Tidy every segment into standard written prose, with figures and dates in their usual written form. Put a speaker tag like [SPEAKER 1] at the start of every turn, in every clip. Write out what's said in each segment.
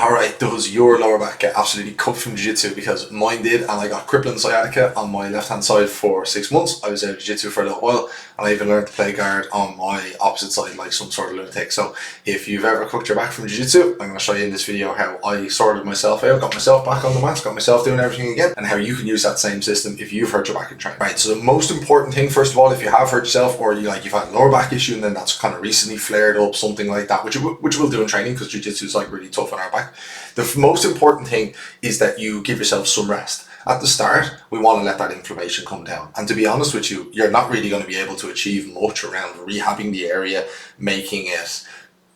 [SPEAKER 1] Alright, does your lower back get absolutely cut from Jiu-Jitsu? Because mine did, and I got crippling sciatica on my left hand side for 6 months. I was out of Jiu-Jitsu for a little while, and I even learned to play guard on my opposite side like some sort of lunatic. So if you've ever cooked your back from Jiu-Jitsu, I'm going to show you in this video how I sorted myself out, got myself back on the mats, got myself doing everything again, and how you can use that same system if you've hurt your back in training. Right, so the most important thing, first of all, if you have hurt yourself, or you've had a lower back issue and then that's kind of recently flared up, something like that, which we'll do in training because Jiu-Jitsu is like really tough on our back. The most important thing is that you give yourself some rest. At the start, we want to let that inflammation come down. And to be honest with you, you're not really going to be able to achieve much around rehabbing the area, making it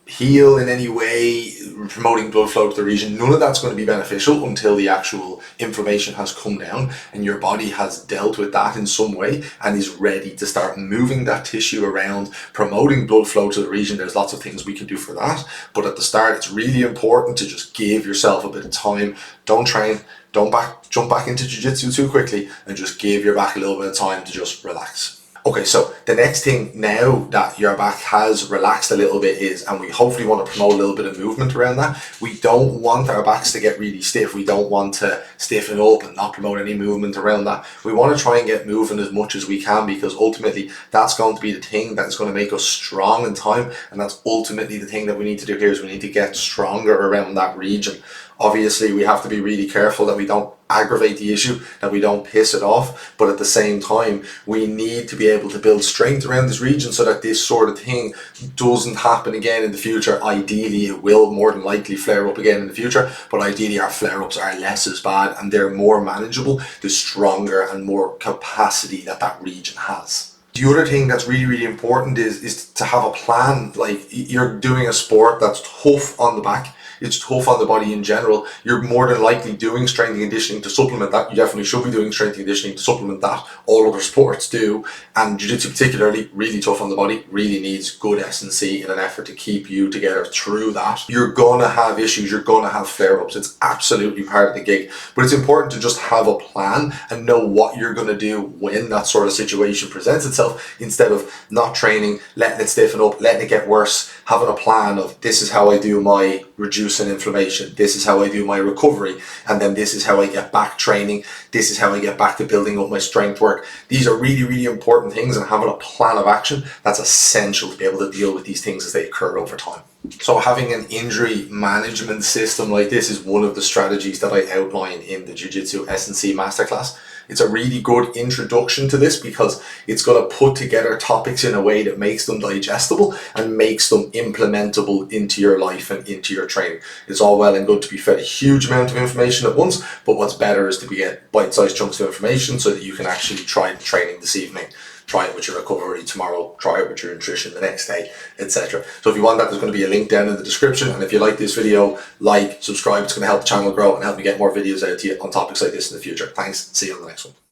[SPEAKER 1] heal in any way, promoting blood flow to the region. None of that's going to be beneficial until the actual inflammation has come down and your body has dealt with that in some way and is ready to start moving that tissue around, promoting blood flow to the region. There's lots of things we can do for that, but at the start it's really important to just give yourself a bit of time. Don't train, don't jump back into jiu-jitsu too quickly, and just give your back a little bit of time to just relax. Okay, so the next thing now that your back has relaxed a little bit is, and we hopefully want to promote a little bit of movement around that, we don't want our backs to get really stiff. We don't want to stiffen up and not promote any movement around that. We want to try and get moving as much as we can, because ultimately that's going to be the thing that is going to make us strong in time, and that's ultimately the thing that we need to do here, is we need to get stronger around that region. Obviously, we have to be really careful that we don't aggravate the issue, that we don't piss it off, but at the same time, we need to be able to build strength around this region so that this sort of thing doesn't happen again in the future. Ideally, it will more than likely flare up again in the future, but ideally our flare-ups are less as bad and they're more manageable the stronger and more capacity that that region has. The other thing that's really, really important is to have a plan. Like, you're doing a sport that's tough on the back, it's tough on the body in general. You're more than likely doing strength and conditioning to supplement that. You definitely should be doing strength and conditioning to supplement that. All other sports do, and jiu-jitsu particularly, really tough on the body, really needs good S&C in an effort to keep you together through that. You're gonna have issues, you're gonna have flare-ups. It's absolutely part of the gig, but it's important to just have a plan and know what you're gonna do when that sort of situation presents itself, instead of not training, letting it stiffen up, letting it get worse. Having a plan of, this is how I do my reducing inflammation, this is how I do my recovery, and then this is how I get back training, this is how I get back to building up my strength work. These are really, really important things, and having a plan of action, that's essential to be able to deal with these things as they occur over time. So having an injury management system like this is one of the strategies that I outline in the Jiu Jitsu S&C Masterclass. It's a really good introduction to this because it's going to put together topics in a way that makes them digestible and makes them implementable into your life and into your training. It's all well and good to be fed a huge amount of information at once, but what's better is to get bite-sized chunks of information so that you can actually try the training this evening, try it with your recovery tomorrow, try it with your nutrition the next day, etc. So if you want that, there's going to be a link down in the description. And if you like this video, like, subscribe. It's going to help the channel grow and help me get more videos out to you on topics like this in the future. Thanks. See you on the next one.